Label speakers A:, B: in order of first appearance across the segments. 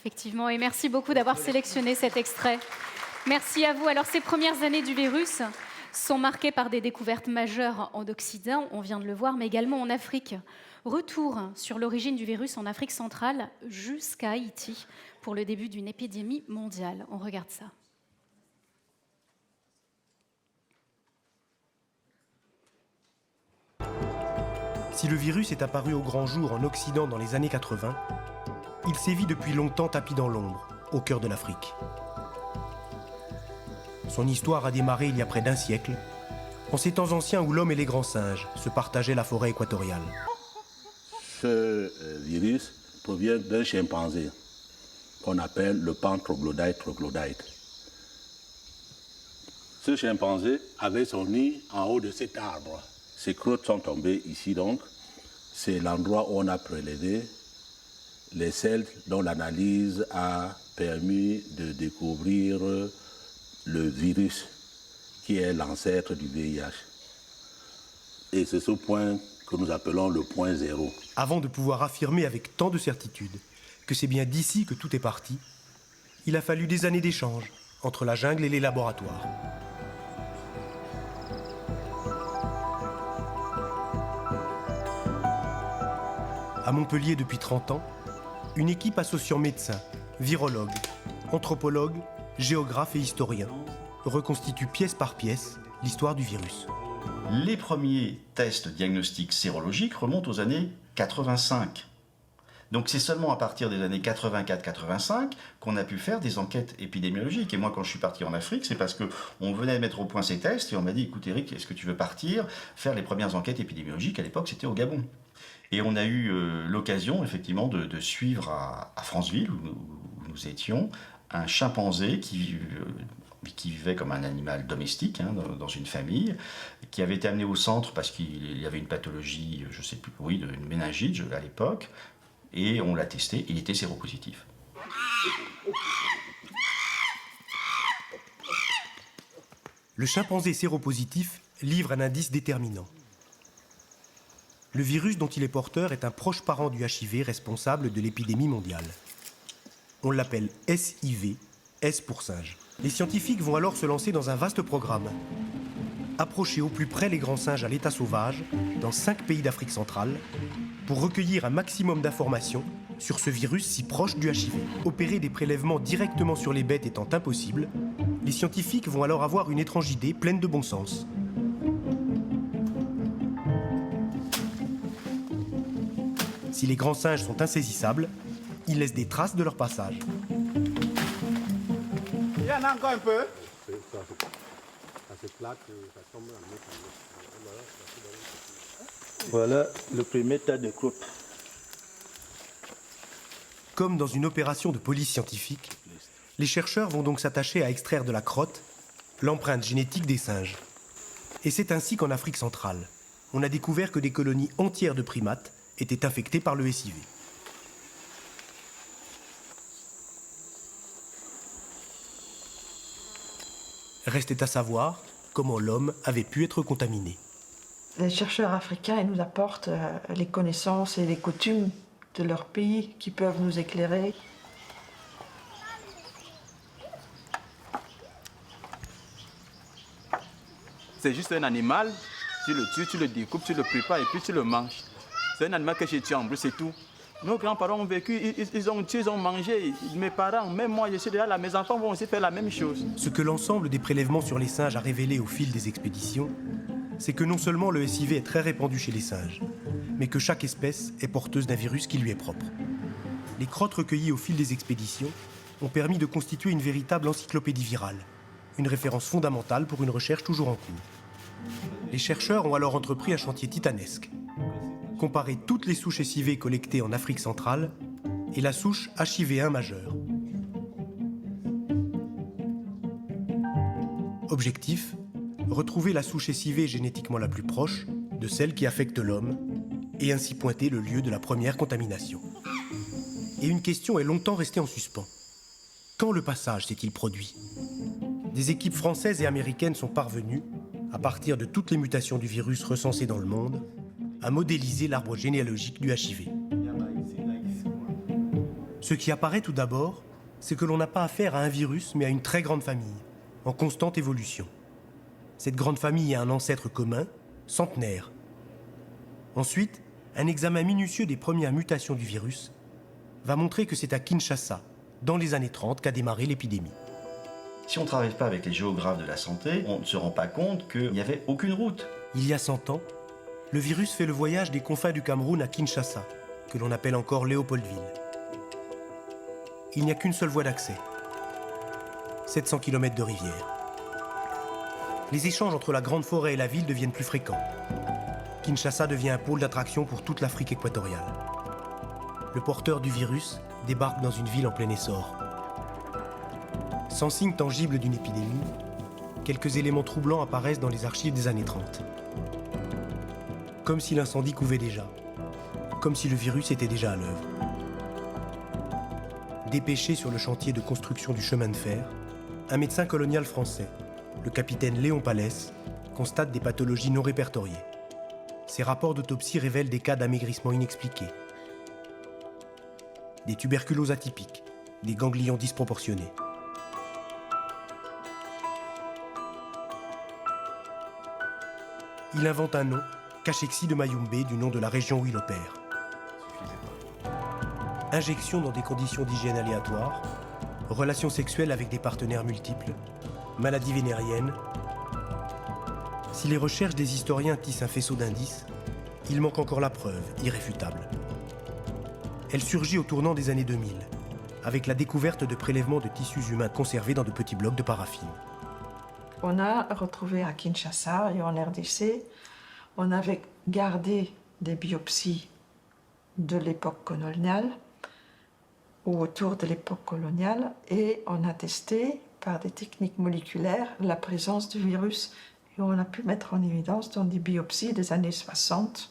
A: Effectivement, et merci beaucoup d'avoir sélectionné cet extrait. Merci à vous. Alors, ces premières années du virus sont marquées par des découvertes majeures en Occident, on vient de le voir, mais également en Afrique. Retour sur l'origine du virus en Afrique centrale jusqu'à Haïti pour le début d'une épidémie mondiale. On regarde ça.
B: Si le virus est apparu au grand jour en Occident dans les années 80, il sévit depuis longtemps tapi dans l'ombre, au cœur de l'Afrique. Son histoire a démarré il y a près d'un siècle, en ces temps anciens où l'homme et les grands singes se partageaient la forêt équatoriale.
C: Ce virus provient d'un chimpanzé qu'on appelle le pan troglodyte troglodyte. Ce chimpanzé avait son nid en haut de cet arbre. Ses crottes sont tombées ici donc. C'est l'endroit où on a prélevé les selles dont l'analyse a permis de découvrir le virus qui est l'ancêtre du VIH. Et c'est ce point que nous appelons le point zéro.
B: Avant de pouvoir affirmer avec tant de certitude que c'est bien d'ici que tout est parti, il a fallu des années d'échanges entre la jungle et les laboratoires. À Montpellier depuis 30 ans, une équipe associant médecins, virologues, anthropologues, géographes et historiens reconstitue pièce par pièce l'histoire du virus.
D: Les premiers tests diagnostiques sérologiques remontent aux années 85. Donc c'est seulement à partir des années 84-85 qu'on a pu faire des enquêtes épidémiologiques. Et moi, quand je suis parti en Afrique, c'est parce qu'on venait de mettre au point ces tests et on m'a dit, écoute Eric, est-ce que tu veux partir faire les premières enquêtes épidémiologiques? À l'époque, c'était au Gabon. Et on a eu l'occasion, effectivement, de suivre à Franceville, où nous étions, un chimpanzé qui vivait comme un animal domestique, hein, dans une famille, qui avait été amené au centre parce qu'il y avait une pathologie, je ne sais plus, oui, une méningite à l'époque, et on l'a testé, il était séropositif.
B: Le chimpanzé séropositif livre un indice déterminant. Le virus dont il est porteur est un proche parent du HIV responsable de l'épidémie mondiale. On l'appelle SIV, S pour singe. Les scientifiques vont alors se lancer dans un vaste programme. Approcher au plus près les grands singes à l'état sauvage, dans 5 pays d'Afrique centrale, pour recueillir un maximum d'informations sur ce virus si proche du HIV. Opérer des prélèvements directement sur les bêtes étant impossible, les scientifiques vont alors avoir une étrange idée pleine de bon sens. Si les grands singes sont insaisissables, ils laissent des traces de leur passage.
E: Il y en a encore un peu.
F: Voilà le premier tas de croupes.
B: Comme dans une opération de police scientifique, les chercheurs vont donc s'attacher à extraire de la crotte l'empreinte génétique des singes. Et c'est ainsi qu'en Afrique centrale, on a découvert que des colonies entières de primates étaient infectées par le SIV. Restait à savoir comment l'homme avait pu être contaminé.
G: Les chercheurs africains ils nous apportent les connaissances et les coutumes de leur pays qui peuvent nous éclairer.
E: C'est juste un animal, tu le tues, tu le découpes, tu le prépares et puis tu le manges. C'est un animal que j'ai tué en brut, c'est tout. Nos grands-parents ont vécu, ils ont tué, ils ont mangé. Mes parents, même moi, je suis déjà là, mes enfants vont aussi faire la même chose.
B: Ce que l'ensemble des prélèvements sur les singes a révélé au fil des expéditions, c'est que non seulement le SIV est très répandu chez les singes, mais que chaque espèce est porteuse d'un virus qui lui est propre. Les crottes recueillies au fil des expéditions ont permis de constituer une véritable encyclopédie virale, une référence fondamentale pour une recherche toujours en cours. Les chercheurs ont alors entrepris un chantier titanesque. Comparer toutes les souches SIV collectées en Afrique centrale et la souche HIV1 majeure. Objectif, retrouver la souche SIV génétiquement la plus proche de celle qui affecte l'homme et ainsi pointer le lieu de la première contamination. Et une question est longtemps restée en suspens. Quand le passage s'est-il produit? Des équipes françaises et américaines sont parvenues, à partir de toutes les mutations du virus recensées dans le monde, à modéliser l'arbre généalogique du HIV. Ce qui apparaît tout d'abord, c'est que l'on n'a pas affaire à un virus, mais à une très grande famille, en constante évolution. Cette grande famille a un ancêtre commun, centenaire. Ensuite, un examen minutieux des premières mutations du virus va montrer que c'est à Kinshasa, dans les années 30, qu'a démarré l'épidémie.
D: Si on ne travaille pas avec les géographes de la santé, on ne se rend pas compte qu'il n'y avait aucune route.
B: Il y a 100 ans, le virus fait le voyage des confins du Cameroun à Kinshasa, que l'on appelle encore Léopoldville. Il n'y a qu'une seule voie d'accès. 700 km de rivière. Les échanges entre la grande forêt et la ville deviennent plus fréquents. Kinshasa devient un pôle d'attraction pour toute l'Afrique équatoriale. Le porteur du virus débarque dans une ville en plein essor. Sans signe tangible d'une épidémie, quelques éléments troublants apparaissent dans les archives des années 30. Comme si l'incendie couvait déjà. Comme si le virus était déjà à l'œuvre. Dépêché sur le chantier de construction du chemin de fer, un médecin colonial français, le capitaine Léon Palès, constate des pathologies non répertoriées. Ses rapports d'autopsie révèlent des cas d'amaigrissement inexpliqués, des tuberculoses atypiques, des ganglions disproportionnés. Il invente un nom, Cachexie de Mayumbe, du nom de la région où il opère. Injection dans des conditions d'hygiène aléatoires, relations sexuelles avec des partenaires multiples, maladies vénériennes. Si les recherches des historiens tissent un faisceau d'indices, il manque encore la preuve, irréfutable. Elle surgit au tournant des années 2000, avec la découverte de prélèvements de tissus humains conservés dans de petits blocs de paraffine.
G: On a retrouvé à Kinshasa et en RDC, on avait gardé des biopsies de l'époque coloniale ou autour de l'époque coloniale et on a testé par des techniques moléculaires la présence du virus et on a pu mettre en évidence dans des biopsies des années 60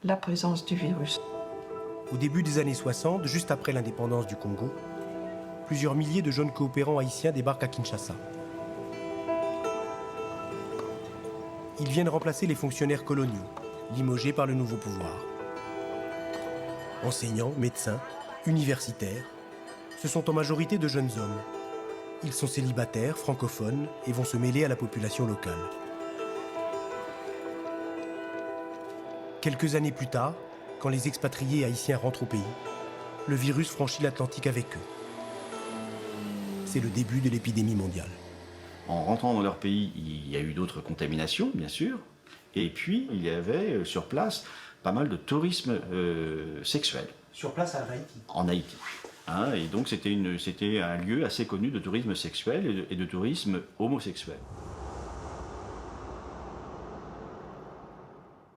G: la présence du virus.
B: Au début des années 60, juste après l'indépendance du Congo, plusieurs milliers de jeunes coopérants haïtiens débarquent à Kinshasa. Ils viennent remplacer les fonctionnaires coloniaux, limogés par le nouveau pouvoir. Enseignants, médecins, universitaires, ce sont en majorité de jeunes hommes. Ils sont célibataires, francophones et vont se mêler à la population locale. Quelques années plus tard, quand les expatriés haïtiens rentrent au pays, le virus franchit l'Atlantique avec eux. C'est le début de l'épidémie mondiale.
D: En rentrant dans leur pays, il y a eu d'autres contaminations, bien sûr. Et puis, il y avait sur place pas mal de tourisme sexuel.
B: Sur place à Haïti.
D: En Haïti. Hein, et donc, c'était un lieu assez connu de tourisme sexuel et de tourisme homosexuel.